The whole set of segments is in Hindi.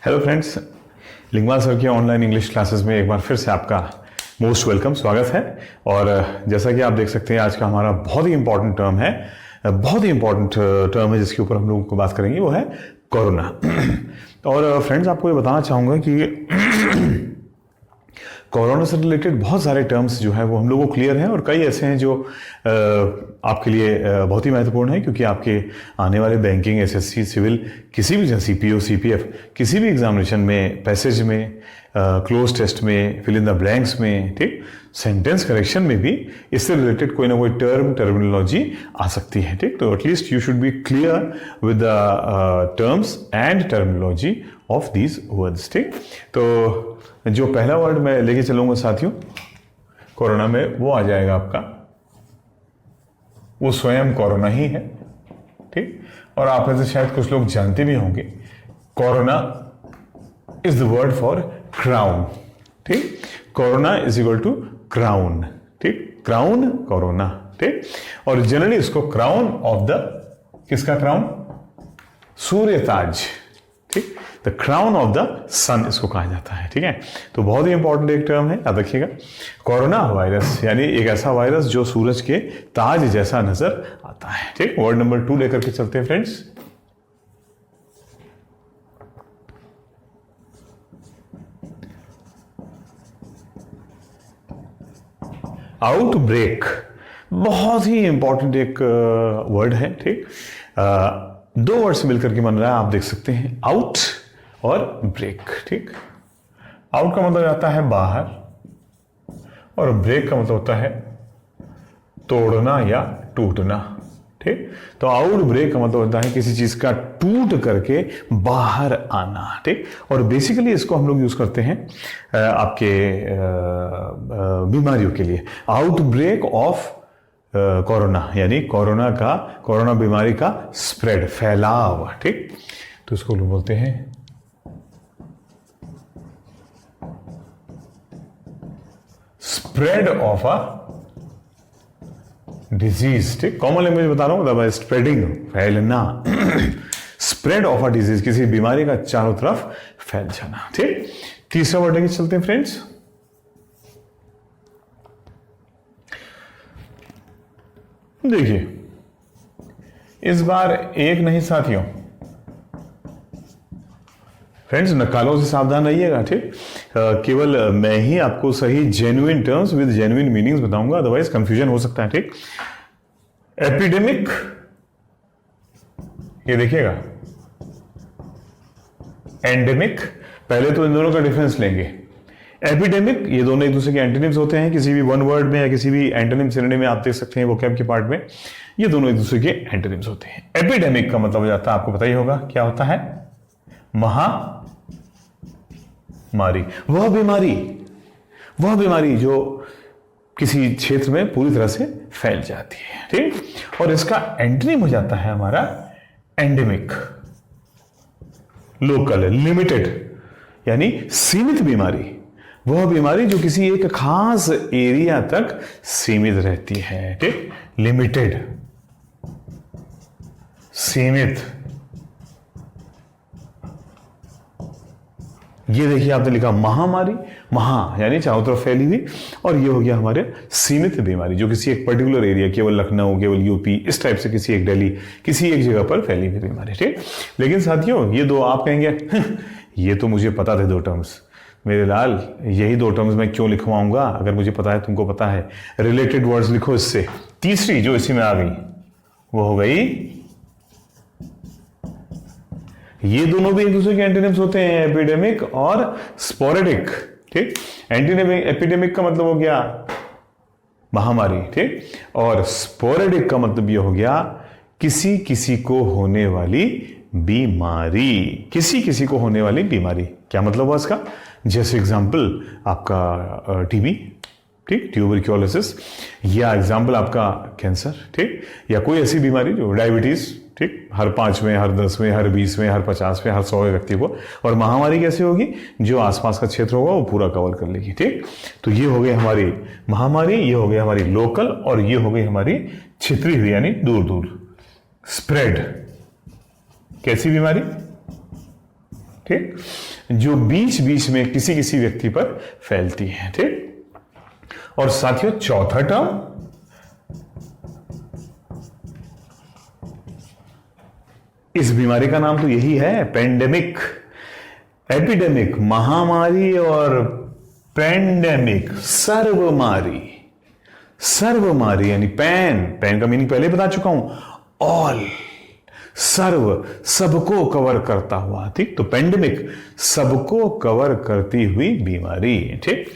हेलो फ्रेंड्स, लिंगवा सर की ऑनलाइन इंग्लिश क्लासेस में एक बार फिर से आपका मोस्ट वेलकम स्वागत है। और जैसा कि आप देख सकते हैं आज का हमारा बहुत ही इंपॉर्टेंट टर्म है, बहुत ही इंपॉर्टेंट टर्म है जिसके ऊपर हम लोग को बात करेंगे, वो है कोरोना। और फ्रेंड्स, आपको ये बताना चाहूँगा कि कोरोना से रिलेटेड बहुत सारे टर्म्स जो है वो हम लोगों को क्लियर हैं और कई ऐसे हैं जो आपके लिए बहुत ही महत्वपूर्ण है, क्योंकि आपके आने वाले बैंकिंग, एसएससी, सिविल, किसी भी सीपीओ, सीपीएफ, किसी भी एग्जामिनेशन में, पैसेज में, क्लोज टेस्ट में, फिल इन द ब्लैंक्स में, ठीक, सेंटेंस करेक्शन में भी इससे रिलेटेड कोई ना कोई टर्मिनोलॉजी आ सकती है। ठीक, तो at least you should be clear with the terms and terminology of these words. ठीक, तो जो पहला वर्ड मैं लेके चलूंगा साथियों कोरोना में, वो आ जाएगा आपका, वो स्वयं कोरोना ही है। ठीक, और आप में से शायद कुछ लोग जानते भी होंगे, corona is the word for crown. ठीक, corona is equal to crown. ठीक, क्राउन कोरोना। ठीक, और जनरली इसको क्राउन ऑफ द, किसका क्राउन? सूर्य ताज। ठीक, the crown of the sun इसको कहा जाता है। ठीक है, तो बहुत ही इंपॉर्टेंट एक टर्म है, याद रखिएगा। कोरोना वायरस यानी एक ऐसा वायरस जो सूरज के ताज जैसा नजर आता है। ठीक, वर्ड नंबर 2 लेकर के चलते हैं फ्रेंड्स। आउटब्रेक बहुत ही इंपॉर्टेंट एक वर्ड है। ठीक, दो वर्ड से मिलकर के बन रहा है, आप देख सकते हैं, आउट और ब्रेक। ठीक, आउट का मतलब आता है बाहर और ब्रेक का मतलब होता है तोड़ना या टूटना। ठीक, तो आउट ब्रेक का मतलब होता है किसी चीज का टूट करके बाहर आना। ठीक, और बेसिकली इसको हम लोग यूज करते हैं आपके बीमारियों के लिए। आउट ब्रेक ऑफ कोरोना यानी कोरोना बीमारी का स्प्रेड, फैलाव। ठीक, तो इसको लोग बोलते हैं स्प्रेड ऑफ अ डिजीज। ठीक, कॉमन लैंग्वेज बता रहा हूं, मतलब स्प्रेडिंग, फैलना। स्प्रेड ऑफ अ डिजीज, किसी बीमारी का चारों तरफ फैल जाना। ठीक, तीसरा वर्ड लेके चलते हैं फ्रेंड्स। देखिए, इस बार एक नहीं साथियों, फ्रेंड्स नकालों से सावधान रहिएगा। ठीक, केवल मैं ही आपको सही genuine terms with genuine meanings बताऊंगा, अदरवाइज कंफ्यूजन हो सकता है। ठीक, एपिडेमिक, ये देखिएगा, एंडेमिक, पहले तो इन दोनों का डिफरेंस लेंगे। एपिडेमिक, ये दोनों एक दूसरे के एंटोनिम्स होते हैं, किसी भी वन वर्ड में या किसी भी एंटोनिम सिनोनिम में आप देख सकते हैं वोकैब के पार्ट में, ये दोनों एक दूसरे के एंटोनिम्स होते हैं। एपिडेमिक का मतलब हो जाता है, आपको पता ही होगा क्या होता है, महामारी। वह बीमारी जो किसी क्षेत्र में पूरी तरह से फैल जाती है। ठीक, और इसका एंटोनिम हो जाता है हमारा एंडेमिक, लोकल, लिमिटेड, यानी सीमित बीमारी। वह बीमारी जो किसी एक खास एरिया तक सीमित रहती है। ठीक, लिमिटेड, सीमित। ये देखिए आपने लिखा महामारी, महा यानी चारों तरफ फैली हुई, और ये हो गया हमारे सीमित बीमारी जो किसी एक पर्टिकुलर एरिया, केवल लखनऊ, केवल यूपी, इस टाइप से किसी एक दिल्ली, किसी एक जगह पर फैली हुई बीमारी। ठीक, लेकिन साथियों ये दो, आप कहेंगे ये तो मुझे पता थे दो टर्म्स, मेरे लाल यही दो टर्म्स मैं क्यों लिखवाऊंगा अगर मुझे पता है, तुमको पता है। रिलेटेड वर्ड्स लिखो इससे। तीसरी जो इसी में आ गई वो हो गई, ये दोनों भी एक दूसरे के एंटोनिम्स होते हैं, एपिडेमिक और स्पोरेडिक। ठीक, एपिडेमिक का मतलब हो गया महामारी। ठीक, और स्पोरेडिक का मतलब ये हो गया किसी किसी को होने वाली बीमारी, किसी किसी को होने वाली बीमारी। क्या मतलब हुआ इसका? जैसे एग्जांपल आपका टीबी, ठीक, ट्यूबरक्लोसिस, या एग्जांपल आपका कैंसर। ठीक, या कोई ऐसी बीमारी जो डायबिटीज, ठीक, हर 5 में, हर 10 में, हर 20 में, हर 50 में, हर 100 व्यक्ति को। और महामारी कैसे होगी? जो आसपास का क्षेत्र होगा वो पूरा कवर कर लेगी। ठीक, तो ये हो गई हमारी महामारी, ये हो गई हमारी लोकल, और ये हो गई हमारी छितरी हुई यानी दूर दूर। स्प्रेड, कैसी बीमारी? ठीक, जो बीच बीच में किसी किसी व्यक्ति पर फैलती है। ठीक, और साथियों चौथा टर्म इस बीमारी का नाम तो यही है, पेंडेमिक। एपिडेमिक महामारी और पेंडेमिक सर्वमारी। सर्वमारी यानी पैन का मीनिंग पहले बता चुका हूं, ऑल, सर्व, सबको कवर करता हुआ। ठीक, तो पेंडेमिक सबको कवर करती हुई बीमारी। ठीक,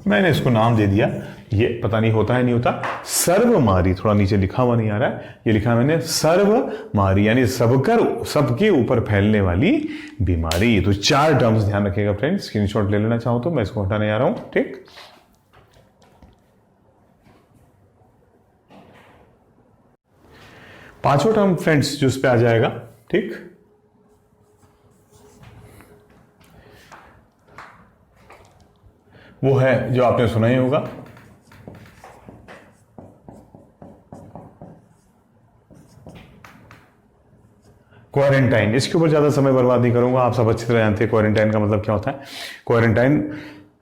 मैंने इसको नाम दे दिया, ये पता नहीं होता है नहीं होता, सर्वमारी। थोड़ा नीचे लिखा हुआ नहीं आ रहा है, ये लिखा मैंने सर्वमारी यानी सबके ऊपर फैलने वाली बीमारी। तो 4 टर्म्स ध्यान रखिएगा फ्रेंड्स, स्क्रीनशॉट ले लेना चाहो तो, मैं इसको हटाने आ रहा हूं। ठीक, पांचों टर्म फ्रेंड्स जो उस पे आ जाएगा। ठीक, वो है जो आपने सुना ही होगा, क्वारंटाइन। इसके ऊपर ज्यादा समय बर्बाद नहीं करूंगा, आप सब अच्छी तरह जानते हैं क्वारंटाइन का मतलब क्या होता है। क्वारंटाइन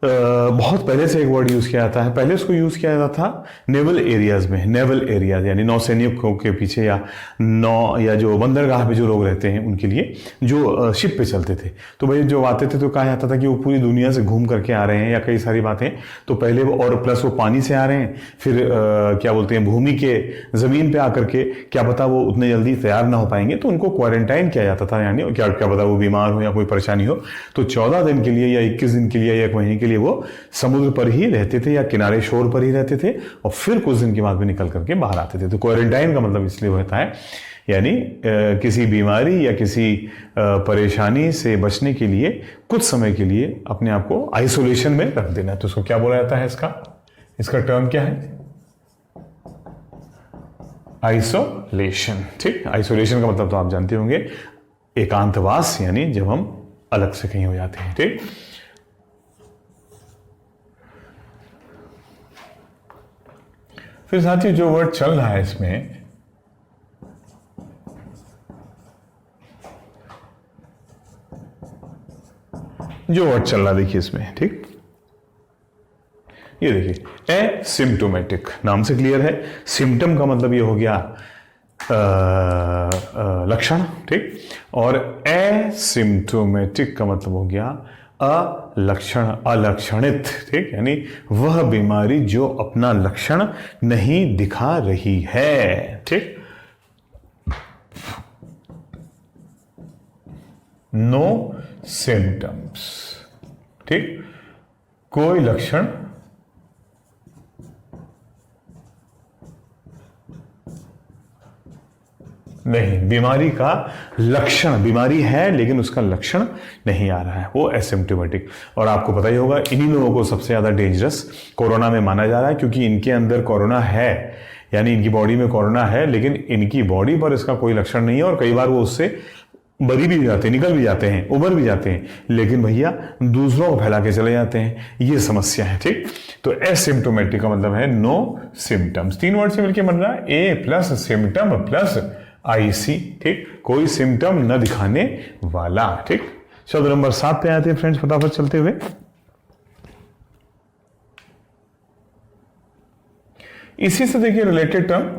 बहुत पहले से एक वर्ड यूज किया जाता है। पहले उसको यूज किया जाता था नेवल एरियाज में, नेवल एरियाज यानी नौसैनिकों के पीछे या जो बंदरगाह पे जो लोग रहते हैं उनके लिए, जो शिप पे चलते थे। तो भाई जो आते थे तो कहा जाता था कि वो पूरी दुनिया से घूम करके आ रहे हैं या कई सारी बातें। तो पहले वो, और प्लस वो पानी से आ रहे हैं, फिर क्या बोलते हैं, भूमि के जमीन पे आकर के क्या पता वो उतने जल्दी तैयार ना हो पाएंगे, तो उनको क्वारंटाइन किया जाता था। यानी क्या पता वो बीमार हो या कोई परेशानी हो, तो 14 दिन के लिए या 21 दिन के लिए या 1 महीने के लिए वो समुद्र पर ही रहते थे या किनारे शोर पर ही रहते थे, और फिर कुछ दिन के बाद भी निकल करके बाहर आते थे। तो क्वारंटाइन का मतलब इसलिए होता है यानी किसी बीमारी या किसी परेशानी से बचने के लिए कुछ समय के लिए अपने आप को आइसोलेशन में रख देना। तो उसको क्या बोला जाता है, इसका टर्म क्या है, आइसोलेशन। ठीक, आइसोलेशन का मतलब तो आप जानते होंगे, एकांतवास यानी जब हम अलग से कहीं हो जाते हैं। ठीक, फिर साथियों जो वर्ड चल रहा है इसमें, जो वर्ड चल रहा देखिए इसमें। ठीक, ये देखिए एसिम्प्टोमेटिक, नाम से क्लियर है। सिम्टम का मतलब ये हो गया लक्षण। ठीक, और एसिम्प्टोमेटिक का मतलब हो गया अलक्षण, अलक्षणित। ठीक, यानी वह बीमारी जो अपना लक्षण नहीं दिखा रही है। ठीक, नो सिम्टम्स। ठीक, कोई लक्षण नहीं, बीमारी का लक्षण, बीमारी है लेकिन उसका लक्षण नहीं आ रहा है, वो एसिम्प्टोमेटिक। और आपको पता ही होगा इन्हीं लोगों को सबसे ज्यादा डेंजरस कोरोना में माना जा रहा है, क्योंकि इनके अंदर कोरोना है, यानी इनकी बॉडी में कोरोना है, लेकिन इनकी बॉडी पर इसका कोई लक्षण नहीं है, और कई बार वो उससे बरी भी जाते हैं, निकल भी जाते हैं, उबर भी जाते हैं, लेकिन भैया दूसरों को फैला के चले जाते हैं। ये समस्या है। ठीक, तो एसिम्प्टोमेटिक का मतलब है नो सिम्टम्स। 3 वर्ड से मिलकर बन रहा है ए प्लस सिम्टम प्लस आईसी। ठीक, कोई सिम्टम न दिखाने वाला। ठीक, शब्द नंबर 7 पे आते हैं फ्रेंड्स, फटाफट चलते हुए। इसी से देखिए रिलेटेड टर्म,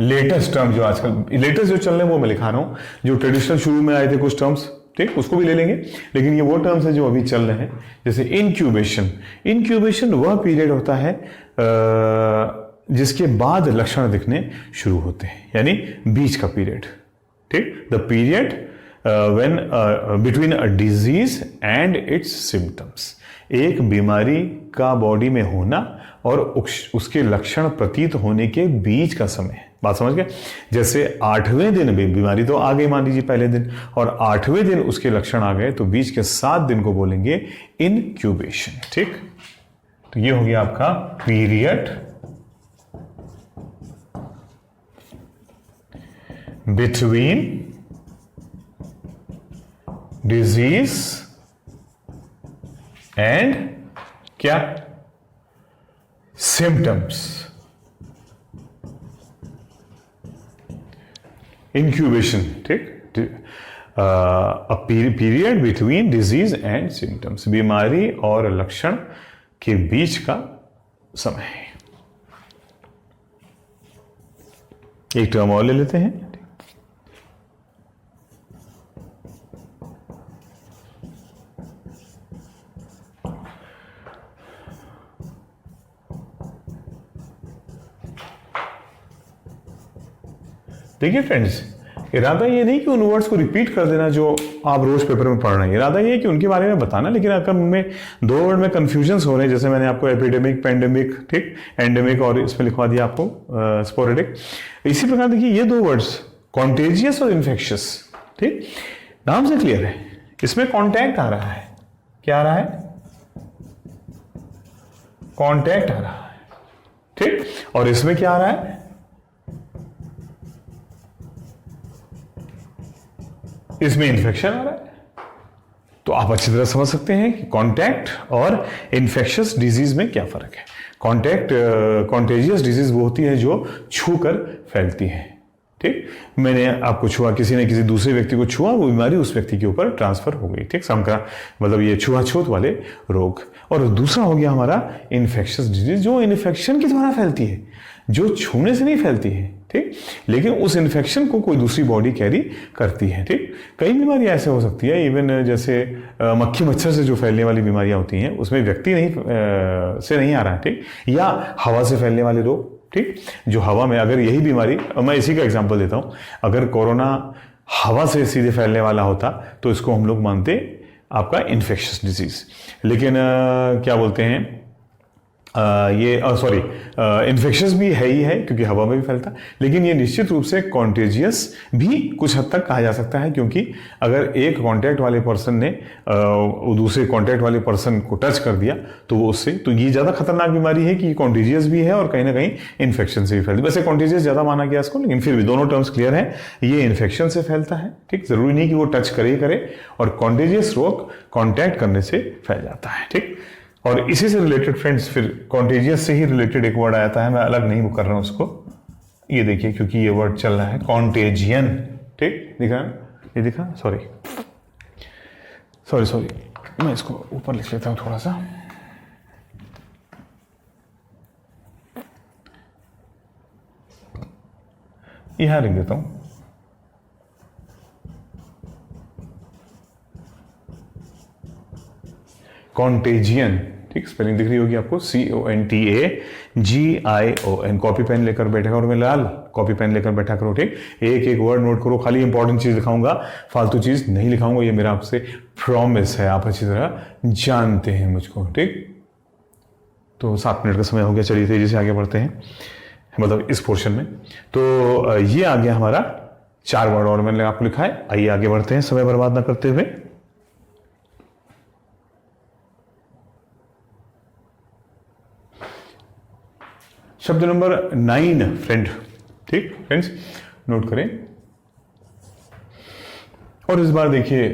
लेटेस्ट टर्म जो आजकल लेटेस्ट जो चल रहे हैं वो मैं लिखा रहा हूं। जो ट्रेडिशनल शुरू में आए थे कुछ टर्म्स, ठीक, उसको भी ले लेंगे, लेकिन ये वो टर्म्स है जो अभी चल रहे हैं। जैसे इंक्यूबेशन। इंक्यूबेशन वह पीरियड होता है जिसके बाद लक्षण दिखने शुरू होते हैं, यानी बीच का पीरियड। ठीक, the period when between a disease and it's symptoms. एक बीमारी का बॉडी में होना और उसके लक्षण प्रतीत होने के बीच का समय। बात समझ गए? जैसे 8वें दिन भी बीमारी तो आ गई मान लीजिए पहले दिन, और 8वें दिन उसके लक्षण आ गए, तो बीच के 7 दिन को बोलेंगे इनक्यूबेशन। ठीक, तो ये हो गया आपका पीरियड बिटवीन डिजीज एंड क्या, सिम्टम्स। इंक्यूबेशन, ठीक, period between disease and symptoms, बीमारी और लक्षण के बीच का समय। एक टर्म और ले लेते हैं। देखिए फ्रेंड्स, इरादा ये नहीं कि उन वर्ड्स को रिपीट कर देना जो आप रोज पेपर में पढ़ रहे हैं, इरादा ये है कि उनके बारे में बताना, लेकिन अगर उनमें दो वर्ड में कंफ्यूजन हो रहे हैं, जैसे मैंने आपको एपिडेमिक, पेंडेमिक, ठीक, एंडेमिक और इसमें लिखवा दिया आपको स्पोरेडिक। इसी प्रकार देखिए ये दो वर्ड्स कॉन्टेजियस और इन्फेक्शियस, ठीक, नाम से क्लियर है, इसमें कॉन्टैक्ट आ रहा है। क्या आ रहा है? कॉन्टैक्ट आ रहा है, ठीक, और इसमें क्या आ रहा है? इसमें इन्फेक्शन आ रहा है। तो आप अच्छी तरह समझ सकते हैं कि कॉन्टैक्ट और इन्फेक्शियस डिजीज में क्या फर्क है। कॉन्टेजियस डिजीज वो होती है जो छूकर फैलती है, ठीक, मैंने आपको छुआ, किसी ने किसी दूसरे व्यक्ति को छुआ, वो बीमारी उस व्यक्ति के ऊपर ट्रांसफर हो गई, ठीक, मतलब ये छुआछूत वाले रोग। और दूसरा हो गया हमारा इन्फेक्शियस डिजीज, जो इन्फेक्शन के द्वारा फैलती है, जो छूने से नहीं फैलती है, ठीक, लेकिन उस इन्फेक्शन को कोई दूसरी बॉडी कैरी करती है, ठीक। कई बीमारियां ऐसे हो सकती है, इवन जैसे मक्खी मच्छर से जो फैलने वाली बीमारियां होती हैं, उसमें व्यक्ति से नहीं आ रहा है, ठीक, या हवा से फैलने वाले रोग, ठीक, जो हवा में, अगर यही बीमारी, मैं इसी का एग्जांपल देता हूं, अगर कोरोना हवा से सीधे फैलने वाला होता तो इसको हम लोग मानते आपका इन्फेक्शियस डिजीज। लेकिन क्या बोलते हैं, इन्फेक्शियस भी है ही है क्योंकि हवा में भी फैलता, लेकिन ये निश्चित रूप से कॉन्टेजियस भी कुछ हद तक कहा जा सकता है, क्योंकि अगर एक कांटेक्ट वाले पर्सन ने दूसरे कांटेक्ट वाले पर्सन को टच कर दिया तो वो उससे, तो ये ज़्यादा खतरनाक बीमारी है कि कॉन्टेजियस भी है और कहीं ना कहीं इन्फेक्शन से भी फैलती है। वैसे कॉन्टेजियस ज़्यादा माना गया इसको, लेकिन फिर भी दोनों टर्म्स क्लियर है, ये इन्फेक्शन से फैलता है, ठीक, जरूरी नहीं कि वो टच करे, और कॉन्टेजियस रोग कॉन्टैक्ट करने से फैल जाता है, ठीक। और इसी से रिलेटेड फ्रेंड्स, फिर कॉन्टेजियस से ही रिलेटेड एक वर्ड आता है, मैं अलग नहीं कर रहा हूं उसको, ये देखिए, क्योंकि ये वर्ड चल रहा है कॉन्टेजियन, ठीक, दिखा, ये दिखा, सॉरी, मैं इसको ऊपर लिख लेता हूं थोड़ा सा, यहां लिख देता हूं, कॉन्टेजियन, ठीक, स्पेलिंग दिख रही होगी आपको, CONTAGION। कॉपी पेन लेकर बैठा करो, मैं लाल कॉपी पेन लेकर बैठा करो, ठीक, एक एक वर्ड नोट करो, खाली इंपॉर्टेंट चीज लिखाऊंगा, फालतू चीज नहीं लिखाऊंगा, ये मेरा आपसे प्रॉमिस है, आप अच्छी तरह जानते हैं मुझको, ठीक। तो 7 मिनट का समय हो गया, चलिए तेजी से आगे बढ़ते हैं, मतलब इस पोर्शन में। तो ये आ गया हमारा 4 वर्ड और मैंने आपको लिखा है, आइए आगे बढ़ते हैं समय बर्बाद ना करते हुए। शब्द नंबर 9 फ्रेंड, ठीक, फ्रेंड्स नोट करें, और इस बार देखिए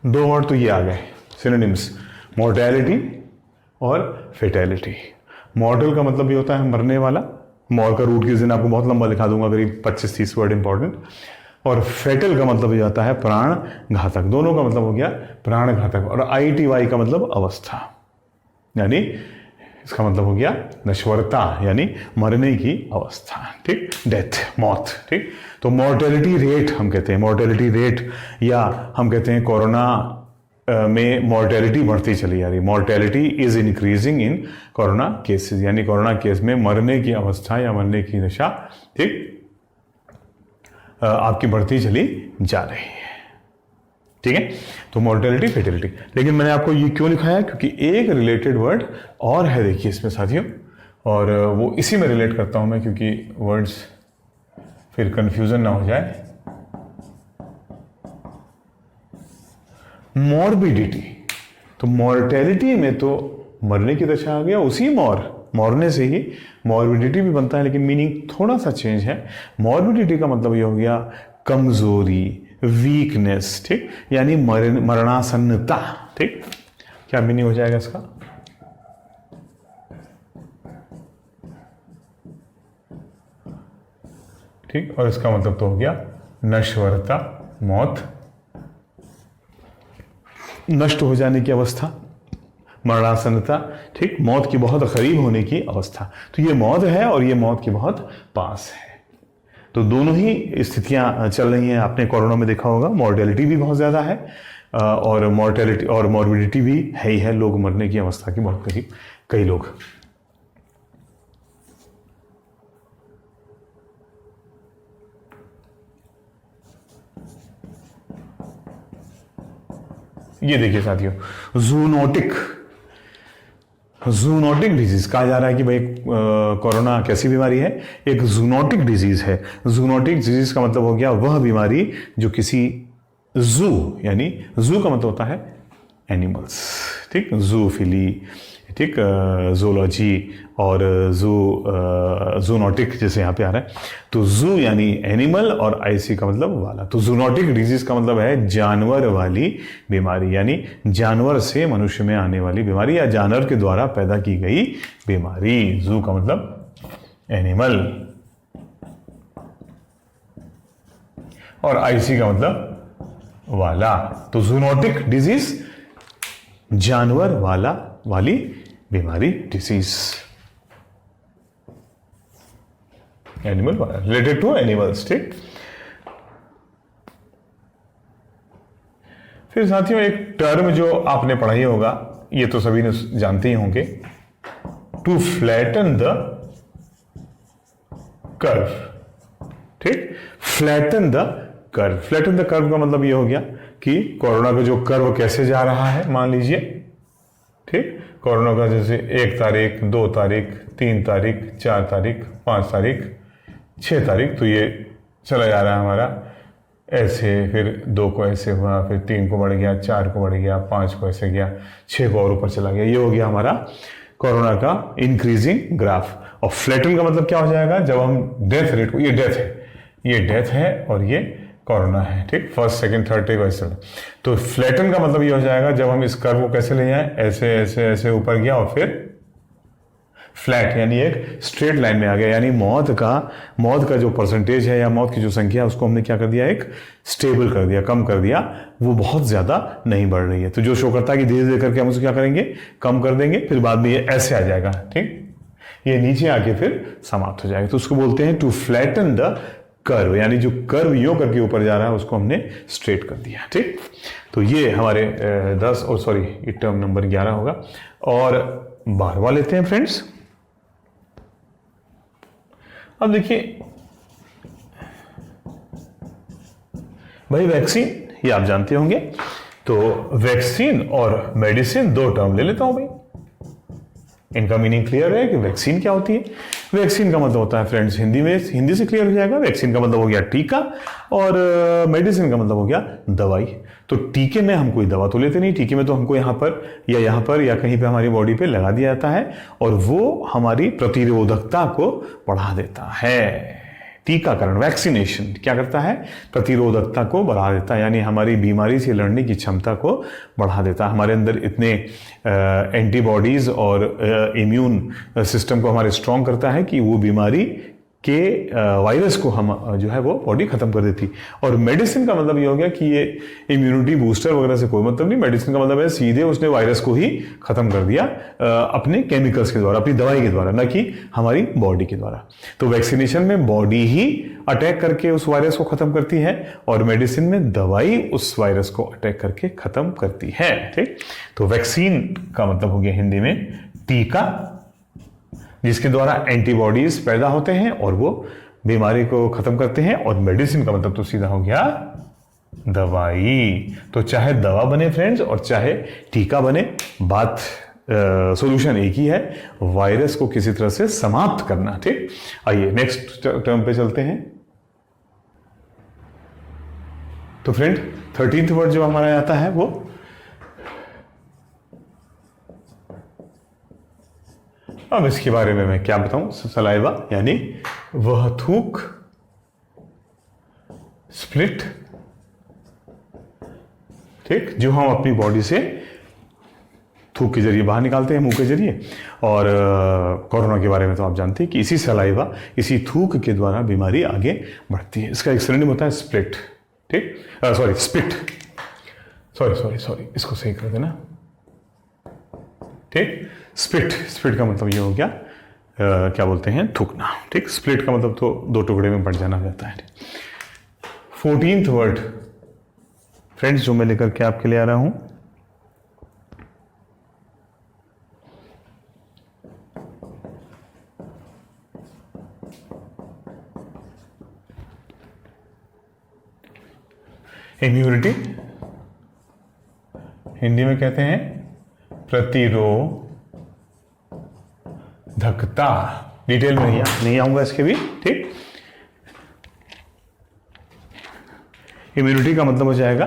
दो वर्ड तो ये आ गए सिनोनिम्स, मॉर्टेलिटी और फेटेलिटी। मॉर्टल का मतलब ये होता है मरने वाला, मॉर का रूट किस दिन आपको बहुत लंबा लिखा दूंगा, करीब 25-30 वर्ड इंपॉर्टेंट। और फेटल का मतलब ये आता है प्राण घातक, दोनों का मतलब हो गया प्राण घातक। और ITY का मतलब अवस्था, यानी इसका मतलब हो गया नश्वरता, यानी मरने की अवस्था, ठीक, डेथ, मौत, ठीक। तो मॉर्टेलिटी रेट हम कहते हैं, मॉर्टेलिटी रेट, या हम कहते हैं कोरोना में मॉर्टेलिटी बढ़ती चली जा रही, mortality is increasing in corona cases, यानी कोरोना केस में मरने की अवस्था या मरने की दशा, ठीक, आपकी बढ़ती चली जा रही है, ठीक है। तो मॉर्टेलिटी, फेटेलिटी। लेकिन मैंने आपको ये क्यों लिखा है, क्योंकि एक रिलेटेड वर्ड और है देखिए इसमें साथियों, और वो इसी में रिलेट करता हूं मैं, क्योंकि वर्ड्स फिर कंफ्यूजन ना हो जाए। मॉर्बिडिटी, तो मॉर्टेलिटी में तो मरने की दशा आ गया, उसी मरने से ही मॉर्बिडिटी भी बनता है, लेकिन मीनिंग थोड़ा सा चेंज है। मॉर्बिडिटी का मतलब ये हो गया कमजोरी, वीकनेस, ठीक, यानी मरणासन्नता, ठीक। क्या मीनिंग हो जाएगा इसका? ठीक, और इसका मतलब तो हो गया नश्वरता, मौत, नष्ट हो जाने की अवस्था, मरणासन्नता, ठीक, मौत की बहुत करीब होने की अवस्था। तो ये मौत है और ये मौत के बहुत पास है। तो दोनों ही स्थितियां चल रही हैं। आपने कोरोना में देखा होगा मॉर्टेलिटी भी बहुत ज़्यादा है और मॉर्टेलिटी और मॉर्बिडिटी भी है ही है, लोग मरने की अवस्था की बहुत करीब, कई लोग। ये देखिए साथियों, जूनोटिक डिजीज कहा जा रहा है कि भाई कोरोना कैसी बीमारी है? एक जूनोटिक डिजीज है। जूनोटिक डिजीज का मतलब हो गया वह बीमारी जो किसी जू, यानी जू का मतलब होता है एनिमल्स, ठीक, जूफिली, ठीक, जूलॉजी और जूनोटिक जैसे यहाँ पे आ रहा है। तो जू यानी एनिमल और आईसी का मतलब वाला। तो जूनोटिक डिजीज का मतलब है जानवर वाली बीमारी, यानी जानवर से मनुष्य में आने वाली बीमारी या जानवर के द्वारा पैदा की गई बीमारी। जू का मतलब एनिमल और आईसी का मतलब वाला। तो जूनोटिक डिजीज जानवर वाली बीमारी, डिसीज, एनिमल वाला, रिलेटेड टू एनिमल्स, ठीक। फिर साथियों एक टर्म जो आपने पढ़ा ही होगा, ये तो सभी ने जानते ही होंगे, टू फ्लैटन द कर्व, ठीक, flatten the curve. Flatten the curve का मतलब ये हो गया कि कोरोना का जो कर्व कैसे जा रहा है, मान लीजिए, ठीक, कोरोना का जैसे 1 तारीख, 2 तारीख, 3 तारीख, 4 तारीख, 5 तारीख, 6 तारीख, तो ये चला जा रहा है हमारा ऐसे, फिर 2 को ऐसे हुआ, फिर 3 को बढ़ गया, 4 को बढ़ गया, 5 को ऐसे गया, 6 को और ऊपर चला गया। ये हो गया हमारा कोरोना का इंक्रीजिंग ग्राफ। और फ्लैटन का मतलब क्या हो जाएगा? जब हम डेथ रेट को, ये डेथ है और ये कोरोना है, ठीक, फर्स्ट सेकंड थर्ड टेक वैसे। तो फ्लैटन का मतलब ये हो जाएगा जब हम इस कर्व को कैसे ले जाएं, ऐसे ऐसे ऐसे ऊपर गया और फिर फ्लैट, यानी एक स्ट्रेट लाइन में आ गया। यानी मौत का जो परसेंटेज है या मौत की जो संख्या है उसको हमने क्या कर दिया, एक स्टेबल कर दिया, कम कर दिया, वो बहुत ज्यादा नहीं बढ़ रही है। तो जो शो करता है कि धीरे धीरे करके हम उसको क्या करेंगे, कम कर देंगे, फिर बाद में ये ऐसे आ जाएगा, ठीक, ये नीचे आके फिर समाप्त हो जाएगा। तो उसको बोलते हैं टू फ्लैटन द कर्व, यानी जो कर्व यो करके ऊपर जा रहा है उसको हमने स्ट्रेट कर दिया, ठीक। तो ये हमारे 10 और सॉरी ये टर्म नंबर 11 होगा। और 12वां लेते हैं फ्रेंड्स। अब देखिए भाई, वैक्सीन ये आप जानते होंगे। तो वैक्सीन और मेडिसिन 2 टर्म ले लेता हूं भाई। इनका मीनिंग क्लियर है कि वैक्सीन क्या होती है। वैक्सीन का मतलब होता है फ्रेंड्स, हिंदी से क्लियर हो जाएगा। वैक्सीन का मतलब हो गया टीका और मेडिसिन का मतलब हो गया दवाई। तो टीके में हम कोई दवा तो लेते नहीं, टीके में तो हमको यहाँ पर या कहीं पे हमारी बॉडी पे लगा दिया जाता है और वो हमारी प्रतिरोधकता को बढ़ा देता है। टीकाकरण, वैक्सीनेशन क्या करता है, प्रतिरोधकता को बढ़ा देता है, यानी हमारी बीमारी से लड़ने की क्षमता को बढ़ा देता है। हमारे अंदर इतने एंटीबॉडीज और इम्यून सिस्टम को हमारे स्ट्रॉन्ग करता है कि वो बीमारी के वायरस को हम जो है वो बॉडी खत्म कर देती। और मेडिसिन का मतलब ये हो गया कि ये इम्यूनिटी बूस्टर वगैरह से कोई मतलब नहीं। मेडिसिन का मतलब है सीधे उसने वायरस को ही खत्म कर दिया अपने केमिकल्स के द्वारा, अपनी दवाई के द्वारा, न कि हमारी बॉडी के द्वारा। तो वैक्सीनेशन में बॉडी ही अटैक करके उस वायरस को खत्म करती है और मेडिसिन में दवाई उस वायरस को अटैक करके खत्म करती है, ठीक। तो वैक्सीन का मतलब हो गया हिंदी में टीका, जिसके द्वारा एंटीबॉडीज पैदा होते हैं और वो बीमारी को खत्म करते हैं। और मेडिसिन का मतलब तो सीधा हो गया दवाई। तो चाहे दवा बने फ्रेंड्स और चाहे टीका बने, बात सॉल्यूशन एक ही है, वायरस को किसी तरह से समाप्त करना, ठीक। आइए नेक्स्ट टर्म पे चलते हैं। तो फ्रेंड 13th वर्ड जो हमारा आता है वो अब इसके बारे में मैं क्या बताऊं, सलाइवा यानी वह थूक, स्प्लिट ठीक, जो हम अपनी बॉडी से थूक के जरिए बाहर निकालते हैं, मुंह के जरिए। और कोरोना के बारे में तो आप जानते हैं कि इसी सलाइवा, इसी थूक के द्वारा बीमारी आगे बढ़ती है। इसका एक सिनोनिम होता है स्प्लिट, ठीक, सॉरी स्पिट, सॉरी इसको सही कर देना, ठीक। स्पिट का मतलब ये हो गया क्या बोलते हैं, थूकना, ठीक। स्प्लिट का मतलब तो दो टुकड़े में बंट जाना रहता है। 14th वर्ड फ्रेंड्स जो मैं लेकर के आपके लिए आ रहा हूं, इम्यूनिटी, हिंदी में कहते हैं प्रतिरोधकता। डिटेल में नहीं आऊंगा इसके भी, ठीक। इम्यूनिटी का मतलब हो जाएगा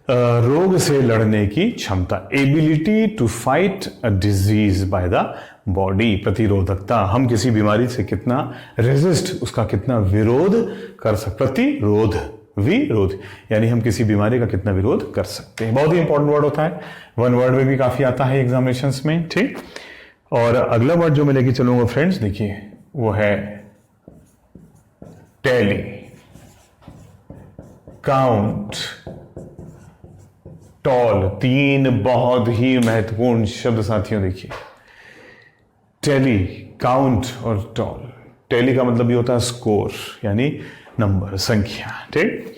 रोग से लड़ने की क्षमता, ability to fight a disease by the body. प्रतिरोधकता, हम किसी बीमारी से कितना रेजिस्ट, उसका कितना विरोध कर सकते, प्रतिरोध, विरोध, यानी हम किसी बीमारी का कितना विरोध कर सकते हैं। बहुत ही इंपॉर्टेंट वर्ड होता है, वन वर्ड में भी काफी आता है एग्जामिनेशंस में, ठीक। और अगला वर्ड जो मैं लेके चलूंगा फ्रेंड्स, देखिए वो है टैली, काउंट, टॉल। तीन बहुत ही महत्वपूर्ण शब्द साथियों, देखिए टैली, काउंट और टॉल। टैली का मतलब ये होता है स्कोर, यानी नंबर, संख्या, ठीक।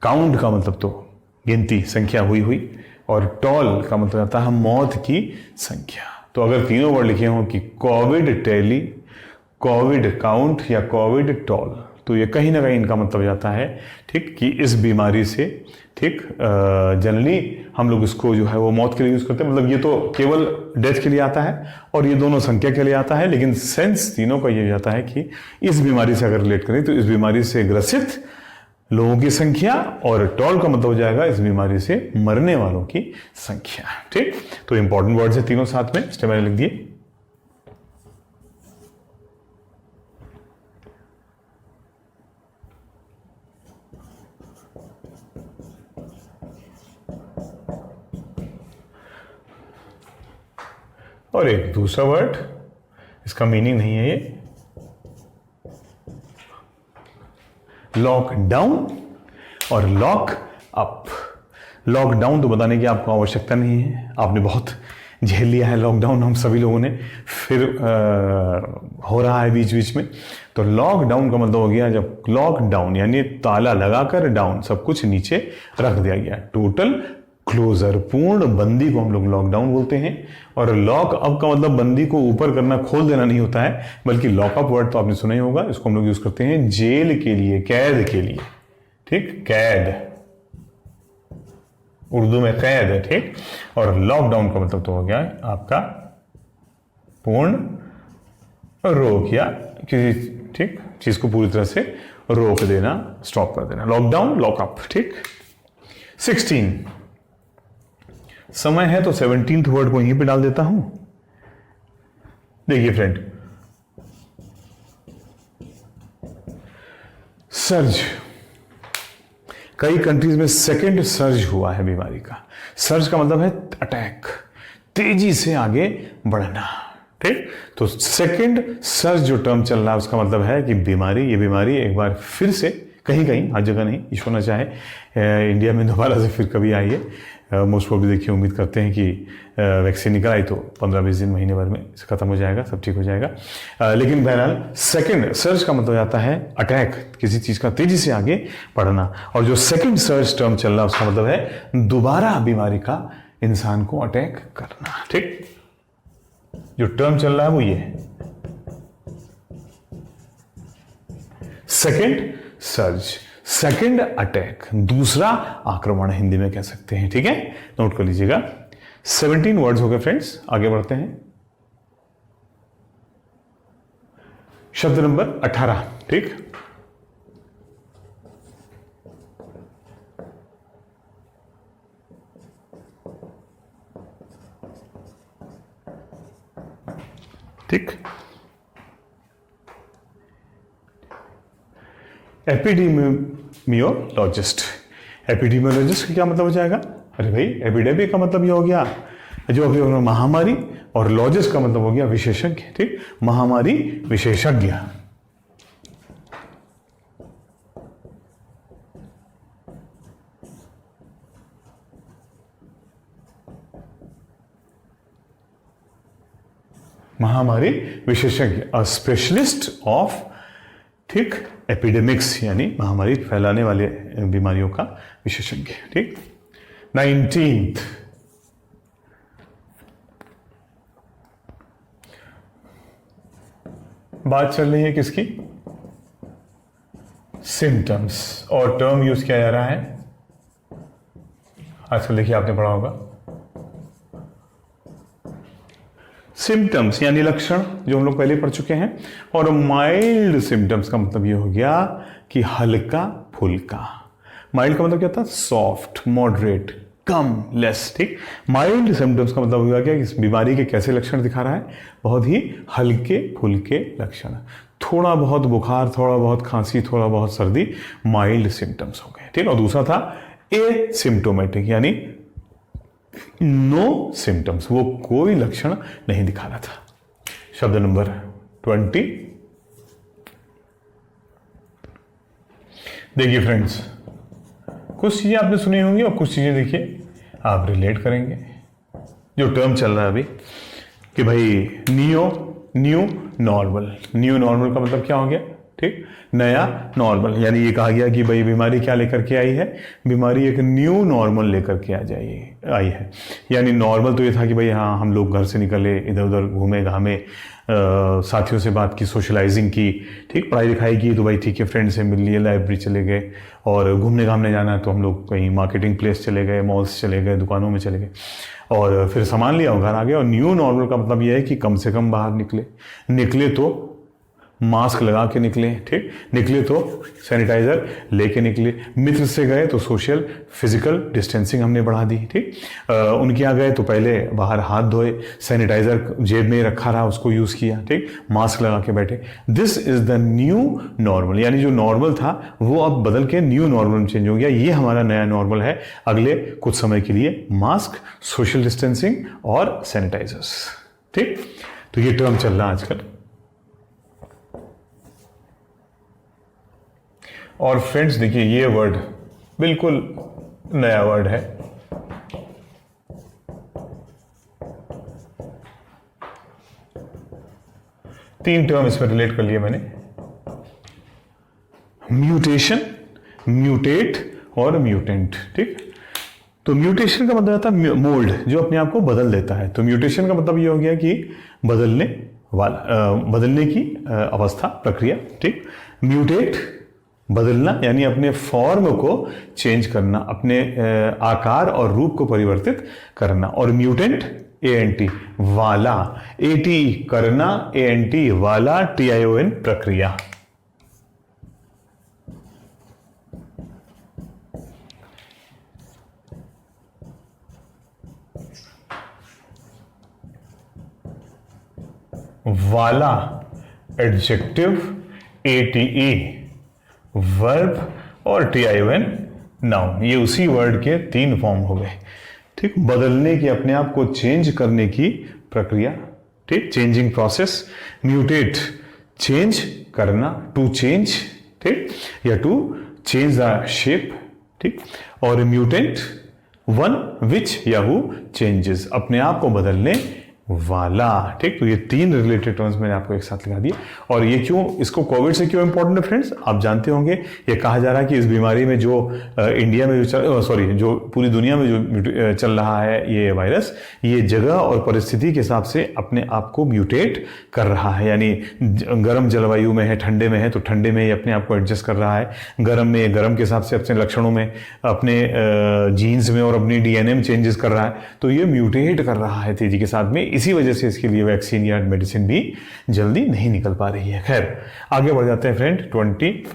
काउंट का मतलब तो गिनती, संख्या हुई, और टॉल का मतलब आता है मौत की संख्या। तो अगर तीनों वर्ड लिखे हों कि कोविड टैली, कोविड काउंट या कोविड टॉल, तो ये कहीं ना कहीं इनका मतलब जाता है, ठीक, कि इस बीमारी से, ठीक, जनरली हम लोग इसको जो है वो मौत के लिए यूज करते हैं, मतलब ये तो केवल डेथ के लिए आता है और ये दोनों संख्या के लिए आता है, लेकिन सेंस तीनों का ये जाता है कि इस बीमारी से अगर रिलेट करें तो इस बीमारी से ग्रसित लोगों की संख्या, और टॉल का मतलब हो जाएगा इस बीमारी से मरने वालों की संख्या, ठीक। तो इंपॉर्टेंट वर्ड्स है तीनों साथ में, इसलिए मैंने लिख दिए। और एक दूसरा वर्ड, इसका मीनिंग नहीं है ये, लॉकडाउन और लॉक अप। लॉकडाउन तो बताने की आपको आवश्यकता नहीं है, आपने बहुत झेल लिया है लॉकडाउन, हम सभी लोगों ने, फिर हो रहा है बीच बीच में। तो लॉकडाउन का मतलब हो गया जब लॉकडाउन यानी ताला लगाकर, डाउन सब कुछ नीचे रख दिया गया, टोटल क्लोजर, पूर्ण बंदी को हम लोग लॉकडाउन बोलते हैं। और लॉक अप का मतलब बंदी को ऊपर करना, खोल देना नहीं होता है, बल्कि लॉकअप वर्ड तो आपने सुना ही होगा, इसको हम लोग यूज करते हैं जेल के लिए, कैद के लिए, ठीक, कैद, उर्दू में कैद है, ठीक। और लॉकडाउन का मतलब तो हो गया आपका पूर्ण रोक या किसी, ठीक, चीज को पूरी तरह से रोक देना, स्टॉप कर देना, लॉकडाउन, लॉकअप, ठीक। 16 समय है तो 17th वर्ड को यहीं पे डाल देता हूं। देखिए फ्रेंड, सर्ज, कई कंट्रीज में सेकेंड सर्ज हुआ है बीमारी का। सर्ज का मतलब है अटैक, तेजी से आगे बढ़ना, ठीक। तो सेकेंड सर्ज जो टर्म चल रहा है उसका मतलब है कि ये बीमारी एक बार फिर से, कहीं हर जगह नहीं, ईश्वर न चाहे इंडिया में दोबारा से फिर कभी आई है। मोस्ट प्रोबेबली देखिए, उम्मीद करते हैं कि वैक्सीन निकल आई तो 15-20 दिन, महीने भर में खत्म हो जाएगा, सब ठीक हो जाएगा। लेकिन बहरहाल सेकंड सर्ज का मतलब आता है अटैक, किसी चीज का तेजी से आगे बढ़ना। और जो सेकंड सर्ज टर्म चल रहा है उसका मतलब है दोबारा बीमारी का इंसान को अटैक करना, ठीक। जो टर्म चल रहा है वो ये है, सेकंड सर्ज, सेकंड अटैक, दूसरा आक्रमण हिंदी में कह सकते हैं, ठीक है, नोट कर लीजिएगा। 17 वर्ड्स हो गए फ्रेंड्स, आगे बढ़ते हैं। शब्द नंबर 18, ठीक। ठीक, एपिडेमियोलॉजिस्ट। एपिडेमियोलॉजिस्ट का क्या मतलब हो जाएगा? अरे भाई एपिडेमिक का मतलब ये हो गया जो अभी महामारी, और लॉजिस्ट का मतलब हो गया विशेषज्ञ। ठीक, महामारी विशेषज्ञ। महामारी विशेषज्ञ, अ स्पेशलिस्ट ऑफ ठीक एपिडेमिक्स, यानी महामारी फैलाने वाले बीमारियों का विशेषज्ञ। ठीक, 19th बात चल रही है किसकी? सिम्टम्स, और टर्म यूज किया जा रहा है आजकल, देखिए आपने पढ़ा होगा सिम्टम्स यानी लक्षण, जो हम लोग पहले पढ़ चुके हैं। और माइल्ड सिम्टम्स का मतलब ये हो गया कि हल्का फुल्का। माइल्ड का मतलब क्या था? सॉफ्ट, मॉडरेट, कम, लेस। ठीक, माइल्ड सिम्टम्स का मतलब हुआ क्या कि इस बीमारी के कैसे लक्षण दिखा रहा है? बहुत ही हल्के फुल्के लक्षण, थोड़ा बहुत बुखार, थोड़ा बहुत खांसी, थोड़ा बहुत सर्दी, माइल्ड सिम्टम्स हो गए। ठीक, और दूसरा था एसिम्प्टोमेटिक, यानी नो सिम्टम्स, वो कोई लक्षण नहीं दिखा रहा था। शब्द नंबर 20। देखिए फ्रेंड्स, कुछ चीजें आपने सुनी होंगी और कुछ चीजें देखिए आप रिलेट करेंगे। जो टर्म चल रहा है अभी कि भाई न्यू नॉर्मल, न्यू नॉर्मल का मतलब क्या हो गया? ठीक, नया नॉर्मल, यानी ये कहा गया कि भाई बीमारी क्या लेकर के आई है? बीमारी एक न्यू नॉर्मल लेकर के आई है। यानी नॉर्मल तो ये था कि भाई हाँ हम लोग घर से निकले, इधर उधर घूमे घामे, साथियों से बात की, सोशलाइजिंग की, ठीक, पढ़ाई लिखाई की तो भाई ठीक है, फ्रेंड से मिल लिए, लाइब्रेरी चले गए, और घूमने घामने जाना है तो हम लोग कहीं मार्केटिंग प्लेस चले गए, मॉल्स चले गए, दुकानों में चले गए, और फिर सामान लिया और घर आ गए। और न्यू नॉर्मल का मतलब यह है कि कम से कम बाहर निकले तो मास्क लगा के निकले, ठीक, निकले तो सैनिटाइजर लेके निकले, मित्र से गए तो सोशल फिजिकल डिस्टेंसिंग हमने बढ़ा दी। ठीक, उनके यहाँ गए तो पहले बाहर हाथ धोए, सैनिटाइजर जेब में रखा रहा उसको यूज किया, ठीक, मास्क लगा के बैठे। This is the new normal, यानी जो नॉर्मल था वो अब बदल के न्यू नॉर्मल में चेंज हो गया। ये हमारा नया नॉर्मल है अगले कुछ समय के लिए, मास्क, सोशल डिस्टेंसिंग और सैनिटाइजर्स। ठीक, तो ये टर्म चल रहा है आजकल। और फ्रेंड्स देखिए, ये वर्ड बिल्कुल नया वर्ड है, तीन टर्म इसमें रिलेट कर लिए मैंने, म्यूटेशन, म्यूटेट और म्यूटेंट। ठीक, तो म्यूटेशन का मतलब आता है मोल्ड, जो अपने आप को बदल देता है। तो म्यूटेशन का मतलब ये हो गया कि बदलने की अवस्था, प्रक्रिया। ठीक, म्यूटेट बदलना, यानी अपने फॉर्म को चेंज करना, अपने आकार और रूप को परिवर्तित करना। और म्यूटेंट ANT वाला, AT करना, ANT वाला, TION प्रक्रिया। वाला एडजेक्टिव, ATE वर्ब और TION नाउन। ये उसी वर्ड के तीन फॉर्म हो गए। ठीक, बदलने की, अपने आप को चेंज करने की प्रक्रिया, ठीक, चेंजिंग प्रोसेस। म्यूटेट चेंज करना, टू चेंज, ठीक, या टू चेंज द शेप। ठीक, और म्यूटेंट वन विच या हु चेंजेस, अपने आप को बदलने वाला। ठीक, तो ये तीन रिलेटेड टर्म्स मैंने आपको एक साथ लगा दिए। और ये क्यों, इसको कोविड से क्यों इंपॉर्टेंट है फ्रेंड्स? आप जानते होंगे, ये कहा जा रहा है कि इस बीमारी में जो इंडिया में जो पूरी दुनिया में जो चल रहा है ये वायरस, ये जगह और परिस्थिति के हिसाब से अपने आप को म्यूटेट कर रहा है। यानी गर्म जलवायु में है, ठंडे में है तो ठंडे में ये अपने आप को एडजस्ट कर रहा है, गर्म में गर्म के हिसाब से अपने लक्षणों में, अपने जीन्स में और अपनी DNA में चेंजेस कर रहा है। तो ये म्यूटेट कर रहा है तेजी के साथ में, इसी वजह से इसके लिए वैक्सीन या मेडिसिन भी जल्दी नहीं निकल पा रही है। खैर, आगे बढ़ जाते हैं फ्रेंड। 22